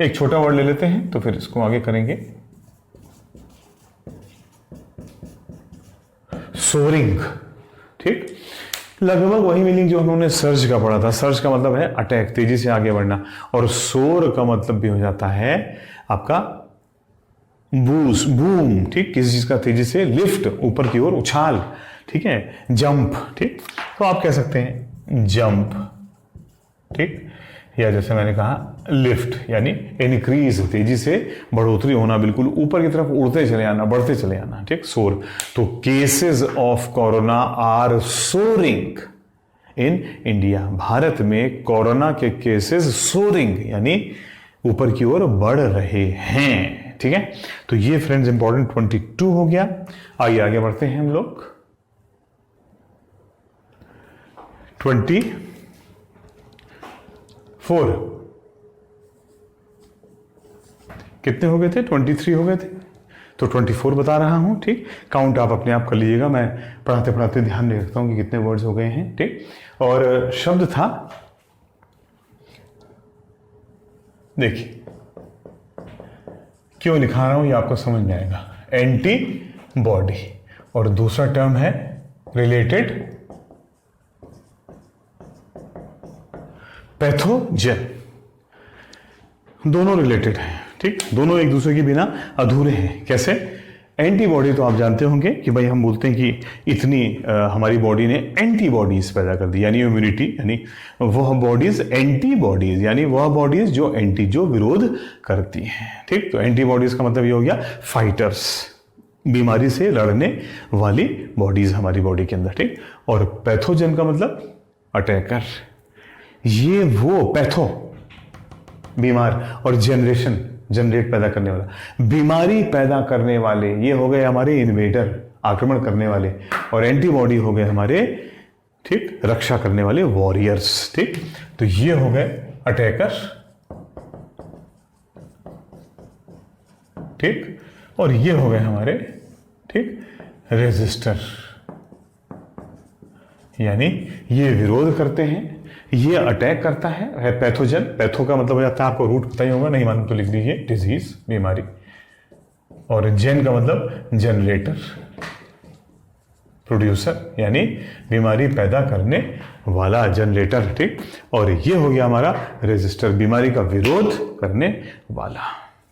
एक छोटा वर्ड ले लेते हैं तो फिर इसको आगे करेंगे। सोरिंग। ठीक, लगभग वही मीनिंग जो हमने सर्ज का पढ़ा था। सर्ज का मतलब है अटैक, तेजी से आगे बढ़ना, और सोर का मतलब भी हो जाता है आपका बूस, बूम, ठीक, किसी चीज का तेजी से लिफ्ट, ऊपर की ओर उछाल, ठीक है, जंप, ठीक। तो आप कह सकते हैं जंप, ठीक, या जैसे मैंने कहा लिफ्ट यानी इंक्रीज, तेजी से बढ़ोतरी होना, बिल्कुल ऊपर की तरफ उड़ते चले आना, बढ़ते चले आना, ठीक, सोर। तो cases of corona are soaring in India, Bharat में कोरोना के केसेस सोरिंग यानी ऊपर की ओर बढ़ रहे हैं, ठीक है। तो ये फ्रेंड्स इंपॉर्टेंट 22 हो गया। आइए आगे बढ़ते हैं हम लोग 24। कितने हो गए थे? 23 हो गए थे, तो 24 बता रहा हूं, ठीक। काउंट आप अपने आप कर लीजिएगा, मैं पढ़ाते पढ़ाते ध्यान नहीं रखता हूं कि कितने वर्ड्स हो गए हैं, ठीक। और शब्द था, देखिए क्यों लिखा रहा हूं ये आपको समझ में आएगा, एंटीबॉडी, और दूसरा टर्म है रिलेटेड पैथोजन। दोनों रिलेटेड हैं, ठीक, दोनों एक दूसरे के बिना अधूरे हैं। कैसे? एंटीबॉडी तो आप जानते होंगे कि भाई हम बोलते हैं कि इतनी हमारी बॉडी ने एंटीबॉडीज पैदा कर दी, यानी इम्यूनिटी, यानी वह बॉडीज, एंटीबॉडीज यानी वह बॉडीज जो विरोध करती हैं, ठीक। तो एंटीबॉडीज का मतलब ये हो गया फाइटर्स, बीमारी से लड़ने वाली बॉडीज हमारी बॉडी के अंदर, ठीक। और पैथोजन का मतलब अटैकर, ये वो पैथो बीमार, और जनरेशन जनरेट पैदा करने वाला, बीमारी पैदा करने वाले, ये हो गए हमारे इन्वेडर, आक्रमण करने वाले, और एंटीबॉडी हो गए हमारे, ठीक, रक्षा करने वाले वॉरियर्स, ठीक। तो ये हो गए अटैकर, ठीक, और ये हो गए हमारे, ठीक, रेजिस्टर, यानी ये विरोध करते हैं, ये अटैक करता है पैथोजन। पैथो का मतलब हो जाता है, आपको रूट पता ही होगा, नहीं मालूम तो लिख दीजिए, डिजीज, बीमारी, और जेन का मतलब जनरेटर, प्रोड्यूसर, यानी बीमारी पैदा करने वाला, जनरेटर, ठीक। और ये हो गया हमारा रेजिस्टर, बीमारी का विरोध करने वाला,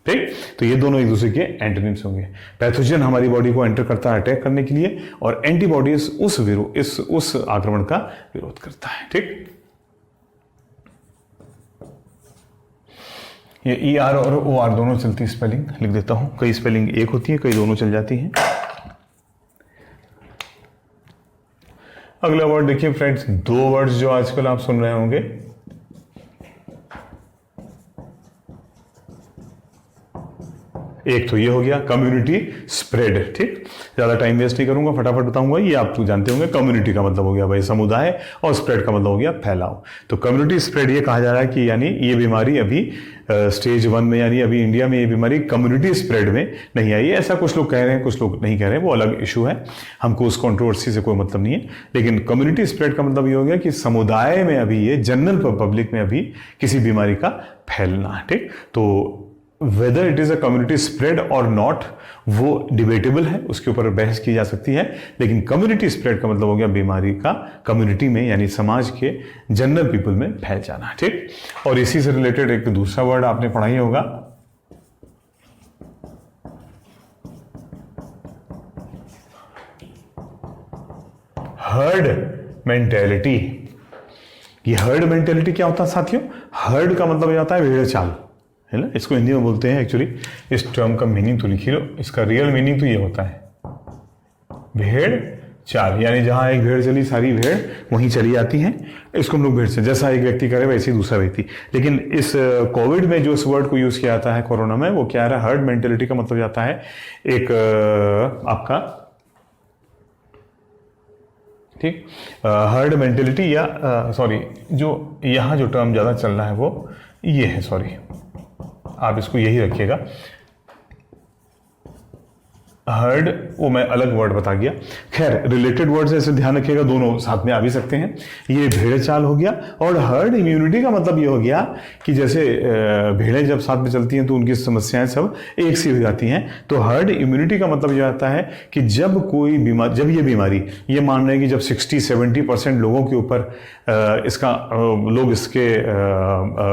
ठीक। तो ये दोनों एक दूसरे के एंटोनिम्स होंगे। पैथोजन हमारी बॉडी को एंटर करता है अटैक करने के लिए, और एंटीबॉडीज उस आक्रमण का विरोध करता है, ठीक। ये ई आर और ओ आर दोनों चलती स्पेलिंग लिख देता हूं, कई स्पेलिंग एक होती है, कई दोनों चल जाती हैं। अगला वर्ड देखिए फ्रेंड्स, दो वर्ड्स जो आजकल आप सुन रहे होंगे, एक तो ये हो गया कम्युनिटी स्प्रेड, ठीक। ज्यादा टाइम वेस्ट नहीं करूंगा, फटाफट बताऊंगा, ये आप तो जानते होंगे। कम्युनिटी का मतलब हो गया भाई समुदाय, और स्प्रेड का मतलब हो गया फैलाव। तो कम्युनिटी स्प्रेड ये कहा जा रहा है कि यानी ये बीमारी अभी स्टेज 1 में, यानी अभी इंडिया में ये बीमारी कम्युनिटी स्प्रेड में नहीं आई है। ऐसा कुछ लोग कह रहे हैं, कुछ लोग नहीं कह रहे हैं, वो अलग इशू है, हमको उस कंट्रोवर्सी से कोई मतलब नहीं है। लेकिन कम्युनिटी स्प्रेड का मतलब ये हो गया कि समुदाय में अभी, ये जनरल पब्लिक में अभी किसी बीमारी का फैलना, ठीक। तो whether it is a community spread और नॉट, वो डिबेटेबल है, उसके ऊपर बहस की जा सकती है। लेकिन कम्युनिटी स्प्रेड का मतलब हो गया बीमारी का कम्युनिटी में, यानी समाज के जनरल पीपल में फैल जाना, ठीक। और इसी से रिलेटेड एक दूसरा वर्ड आपने पढ़ा ही होगा, हर्ड मेंटेलिटी। ये हर्ड मेंटेलिटी क्या होता है साथियों? हर्ड का मतलब हो जाता है भेड़ चाल, है ना, इसको हिंदी में बोलते हैं। एक्चुअली इस टर्म का मीनिंग तो लिखी लो, इसका रियल मीनिंग तो ये होता है भेड़ चाल, यानी जहां एक भेड़ चली सारी भेड़ वहीं चली जाती हैं, इसको हम लोग भेड़ से, जैसा एक व्यक्ति करे वैसे ही दूसरा व्यक्ति। लेकिन इस कोविड में जो इस वर्ड को यूज किया जाता है कोरोना में, वो क्या है, हर्ड मेंटेलिटी का मतलब जाता है एक आपका, ठीक, हर्ड मेंटेलिटी, या सॉरी, जो यहां जो टर्म ज्यादा चल रहा है वो ये है, सॉरी, आप इसको यही रखिएगा, हर्ड वो मैं अलग वर्ड बता गया। खैर रिलेटेड वर्ड से ऐसे ध्यान रखिएगा, दोनों साथ में आ भी सकते हैं। ये भेड़ चाल हो गया। और हर्ड इम्यूनिटी का मतलब ये हो गया कि जैसे भेड़ें जब साथ में चलती हैं तो उनकी समस्याएं सब एक सी हो जाती हैं। तो हर्ड इम्यूनिटी का मतलब ये आता है कि जब कोई बीमारी, जब ये बीमारी, ये मान रहे हैं कि जब 60-70% लोगों के ऊपर लोग इसके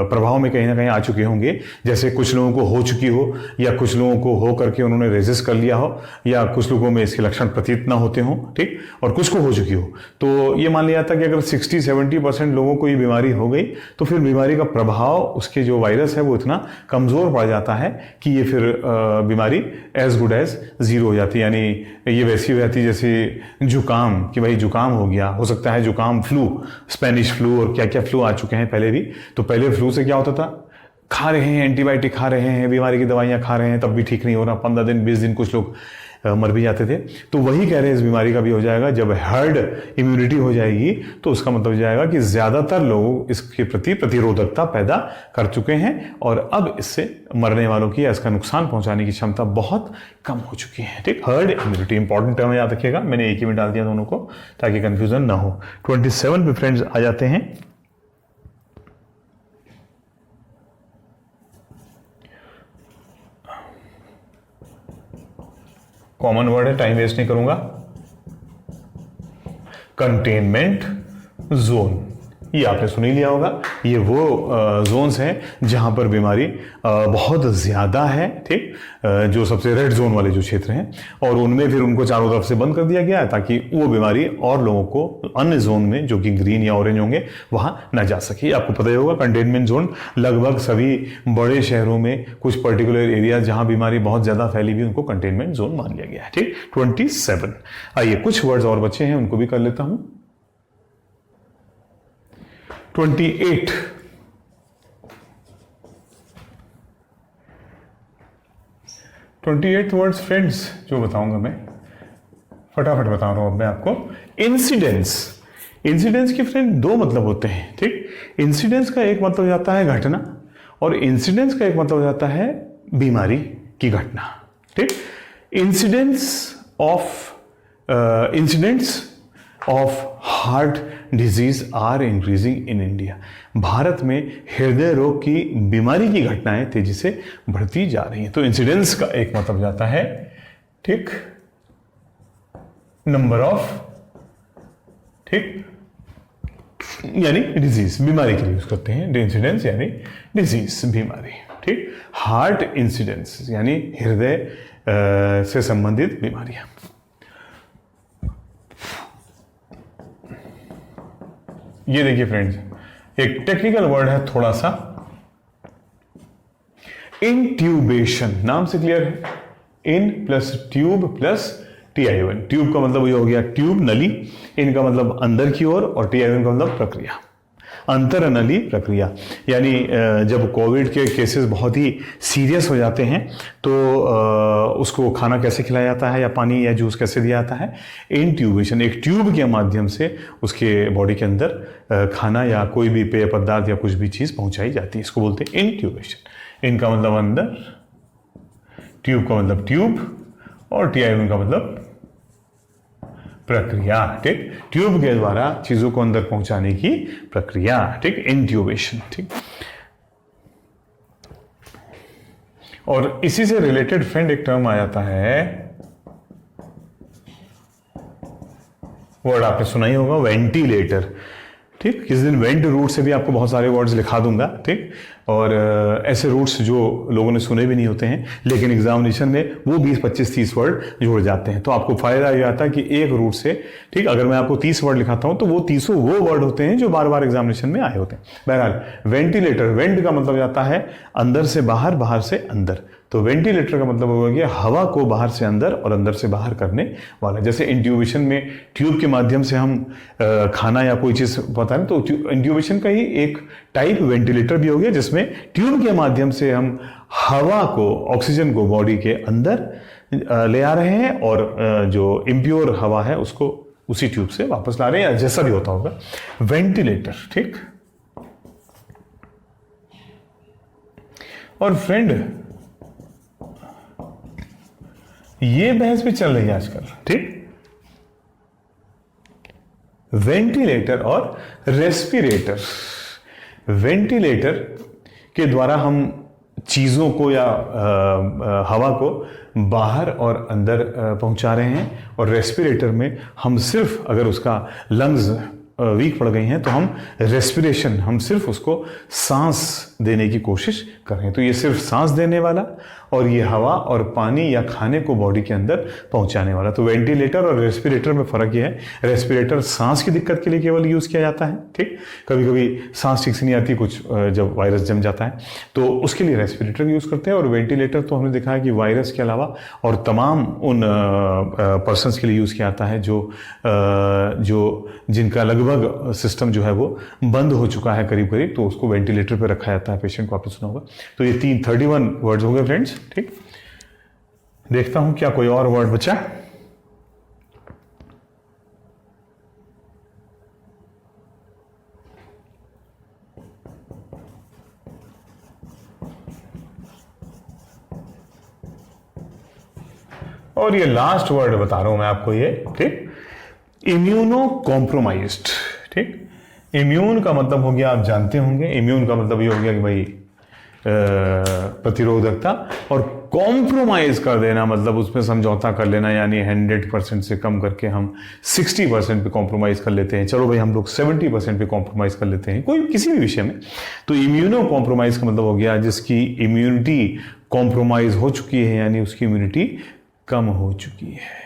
प्रभाव में कहीं ना कहीं आ चुके होंगे, जैसे कुछ लोगों को हो चुकी हो या कुछ लोगों को हो करके उन्होंने रेजिस्ट कर लिया हो, या कुछ लोगों में इसके लक्षण प्रतीत ना होते हों, ठीक, और कुछ को हो चुकी हो, तो ये मान लिया जाता कि अगर 60-70% लोगों को ये बीमारी हो गई तो फिर बीमारी का प्रभाव, उसके जो वायरस है वो इतना कमजोर पड़ जाता है कि ये फिर बीमारी एज गुड एज जीरो हो जाती है। यानी ये वैसी हो जाती है जैसे जुकाम, कि भाई जुकाम हो गया, हो सकता है जुकाम, फ्लू, स्पेनिश फ्लू और क्या क्या फ्लू आ चुके हैं पहले भी। तो पहले फ्लू से क्या होता था, खा रहे हैं एंटीबायोटिक, खा रहे हैं बीमारी की दवाइयां खा रहे हैं, तब भी ठीक नहीं हो रहा, 15 दिन 20 दिन कुछ लोग मर भी जाते थे। तो वही कह रहे हैं इस बीमारी का भी हो जाएगा। जब हर्ड इम्यूनिटी हो जाएगी तो उसका मतलब हो जाएगा कि ज्यादातर लोग इसके प्रति प्रतिरोधकता पैदा कर चुके हैं और अब इससे मरने वालों की या इसका नुकसान पहुंचाने की क्षमता बहुत कम हो चुकी है। ठीक, हर्ड इम्यूनिटी इंपॉर्टेंट टर्म है, याद रखिएगा। मैंने एक ही में डाल दिया दोनों को ताकि कंफ्यूजन ना हो। 27 पे फ्रेंड्स आ जाते हैं। कॉमन वर्ड है, टाइम वेस्ट नहीं करूंगा। कंटेनमेंट जोन, ये आपने सुन ही लिया होगा। ये वो जोन्स हैं जहां पर बीमारी बहुत ज्यादा है, ठीक, जो सबसे रेड जोन वाले जो क्षेत्र हैं, और उनमें फिर उनको चारों तरफ से बंद कर दिया गया है ताकि वो बीमारी और लोगों को अन्य जोन में जो कि ग्रीन या ऑरेंज होंगे वहां ना जा सके। आपको पता ही होगा कंटेनमेंट जोन लगभग सभी बड़े शहरों में कुछ पर्टिकुलर एरिया जहां बीमारी बहुत ज्यादा फैली हुई उनको कंटेनमेंट जोन मान लिया गया है। ठीक, 27। आइए कुछ वर्ड्स और बचे हैं उनको भी कर लेता हूं। 28 वर्ड्स फ्रेंड्स जो बताऊंगा मैं, फटाफट बता रहा हूं अब मैं आपको। इंसिडेंस, इंसिडेंस के फ्रेंड दो मतलब होते हैं। ठीक, इंसिडेंस का एक मतलब हो जाता है घटना और इंसिडेंस का एक मतलब हो जाता है बीमारी की घटना। ठीक, incidents of heart disease are increasing in India. Bharat में हृदय रोग की बीमारी की घटनाएं तेजी से बढ़ती जा रही हैं। तो इंसिडेंस का एक मतलब जाता है, ठीक, नंबर ऑफ, ठीक, यानी डिजीज, बीमारी के लिए यूज करते हैं इंसिडेंस यानी डिजीज, बीमारी। ठीक, हार्ट इंसिडेंस यानी हृदय से संबंधित बीमारियां। ये देखिए फ्रेंड्स, एक टेक्निकल वर्ड है थोड़ा सा, इंट्यूबेशन, नाम से क्लियर है। In plus tube plus TI1। Tube का मतलब ये हो गया ट्यूब, नली, इनका मतलब अंदर की ओर, और TI1 का मतलब प्रक्रिया, अंतरनली प्रक्रिया। यानी जब कोविड के केसेस बहुत ही सीरियस हो जाते हैं तो उसको खाना कैसे खिलाया जाता है या पानी या जूस कैसे दिया जाता है, इंट्यूबेशन, एक ट्यूब के माध्यम से उसके बॉडी के अंदर खाना या कोई भी पेय पदार्थ या कुछ भी चीज पहुंचाई जाती है, इसको बोलते हैं इंट्यूबेशन। इनका मतलब अंदर, ट्यूब का मतलब ट्यूब, और TI1 का मतलब प्रक्रिया। ठीक, ट्यूब के द्वारा चीजों को अंदर पहुंचाने की प्रक्रिया। ठीक, इंट्यूबेशन। ठीक, और इसी से रिलेटेड फ्रेंड एक टर्म आ जाता है, वर्ड आपने सुना ही होगा, वेंटिलेटर। ठीक, किस दिन वेंट रूट से भी आपको बहुत सारे वर्ड्स लिखा दूंगा। ठीक, और ऐसे रूट्स जो लोगों ने सुने भी नहीं होते हैं लेकिन एग्जामिनेशन में वो 20, 25, 30 वर्ड जुड़ जाते हैं। तो आपको फायदा यह आता है कि एक रूट से, ठीक, अगर मैं आपको 30 वर्ड लिखाता हूं तो वो 30 वो वर्ड होते हैं जो बार बार एग्जामिनेशन में आए होते हैं। बहरहाल, वेंटिलेटर, वेंट का मतलब जाता है अंदर से बाहर, बाहर से अंदर। तो वेंटिलेटर का मतलब हो गया हवा को बाहर से अंदर और अंदर से बाहर करने वाला। जैसे इंट्यूबेशन में ट्यूब के माध्यम से हम खाना या कोई चीज पता है, तो इंट्यूबेशन का ही एक टाइप वेंटिलेटर भी हो गया जिसमें ट्यूब के माध्यम से हम हवा को, ऑक्सीजन को बॉडी के अंदर ले आ रहे हैं और जो इम्प्योर हवा है उसको उसी ट्यूब से वापस ला रहे हैं, या जैसा भी होता होगा वेंटिलेटर। ठीक, और फ्रेंड ये बहस भी चल रही है आजकल, ठीक। वेंटिलेटर और रेस्पिरेटर। वेंटिलेटर के द्वारा हम चीजों को या हवा को बाहर और अंदर पहुंचा रहे हैं, और रेस्पिरेटर में हम सिर्फ, अगर उसका लंग्स वीक पड़ गई हैं तो हम रेस्पिरेशन, हम सिर्फ उसको सांस देने की कोशिश कर रहे हैं। तो ये सिर्फ सांस देने वाला, और ये हवा और पानी या खाने को बॉडी के अंदर पहुंचाने वाला। तो वेंटिलेटर और रेस्पिरेटर में फर्क ये है, रेस्पिरेटर सांस की दिक्कत के लिए केवल यूज किया जाता है, ठीक। कभी कभी सांस ठीक से नहीं आती, कुछ जब वायरस जम जाता है तो उसके लिए रेस्पिरेटर यूज करते हैं। और वेंटिलेटर तो हमने देखा है कि वायरस के अलावा और तमाम उन पर्सनस के लिए यूज किया जाता है जो जिनका लगभग सिस्टम जो है वो बंद हो चुका है करीब करीब, तो उसको वेंटिलेटर पर रखा जाता है पेशेंट को। आपने सुना होगा। तो ये 31 वर्ड्स हो गए फ्रेंड्स, ठीक। देखता हूं क्या कोई और वर्ड बचा। और ये लास्ट वर्ड बता रहा हूं मैं आपको, ये, ठीक। इम्यूनो कॉम्प्रोमाइज्ड, ठीक। इम्यून का मतलब हो गया, आप जानते होंगे, इम्यून का मतलब ये हो गया कि भाई प्रतिरोधकता, और कॉम्प्रोमाइज कर देना मतलब उसमें समझौता कर लेना, यानी 100% से कम करके हम 60% पे कॉम्प्रोमाइज कर लेते हैं। चलो भाई हम लोग 70% पे कॉम्प्रोमाइज कर लेते हैं कोई किसी भी विषय में। तो इम्यूनो कॉम्प्रोमाइज का मतलब हो गया जिसकी इम्यूनिटी कॉम्प्रोमाइज हो चुकी है, यानी उसकी इम्यूनिटी कम हो चुकी है,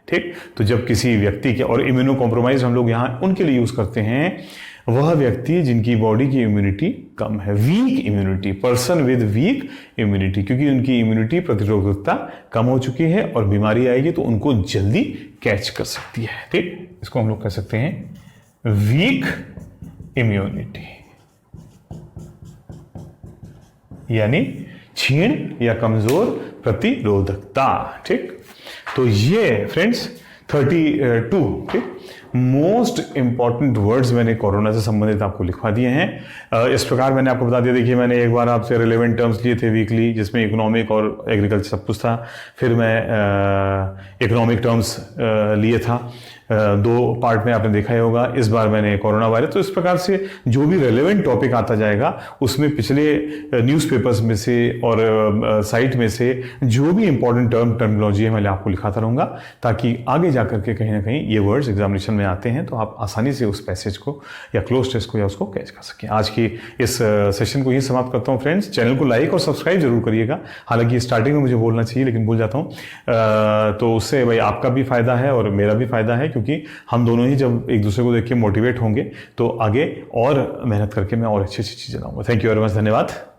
ठीक। तो जब किसी व्यक्ति के, और इम्यूनो कॉम्प्रोमाइज हम लोग यहां उनके लिए यूज करते हैं, वह व्यक्ति जिनकी बॉडी की इम्यूनिटी कम है, weak immunity, person with weak immunity, क्योंकि उनकी इम्यूनिटी प्रतिरोधकता कम हो चुकी है और बीमारी आएगी तो उनको जल्दी कैच कर सकती है, ठीक। इसको हम लोग कह सकते हैं वीक इम्यूनिटी, यानी क्षीण या कमजोर प्रतिरोधकता, ठीक। तो ये फ्रेंड्स 32, ठीक, मोस्ट इंपॉर्टेंट वर्ड्स मैंने कोरोना से संबंधित आपको लिखवा दिए हैं। इस प्रकार मैंने आपको बता दिया, देखिए मैंने एक बार आपसे रिलेवेंट टर्म्स लिए थे वीकली, जिसमें इकोनॉमिक और एग्रीकल्चर सब कुछ था। फिर मैं इकोनॉमिक टर्म्स लिए था, 2 पार्ट में आपने देखा ही होगा। इस बार मैंने कोरोना वायरस। तो इस प्रकार से जो भी रेलेवेंट टॉपिक आता जाएगा उसमें पिछले न्यूज़पेपर्स में से और साइट में से जो भी इंपॉर्टेंट टर्मिनोलॉजी है मैं आपको लिखाता रहूंगा, ताकि आगे जाकर के कहीं ना कहीं ये वर्ड्स एग्जामिनेशन में आते हैं तो आप आसानी से उस पैसेज को या क्लोज टेस्ट को या उसको कैच कर सकें। आज की इस सेशन को यही समाप्त करता हूं फ्रेंड्स। चैनल को लाइक और सब्सक्राइब जरूर करिएगा, हालांकि स्टार्टिंग में मुझे बोलना चाहिए लेकिन भूल जाता हूं। तो उससे भाई आपका भी फायदा है और मेरा भी फायदा है, क्योंकि हम दोनों ही जब एक दूसरे को देख के मोटिवेट होंगे तो आगे और मेहनत करके मैं और अच्छी अच्छी चीजें लाऊंगा। थैंक यू वेरी मच, धन्यवाद।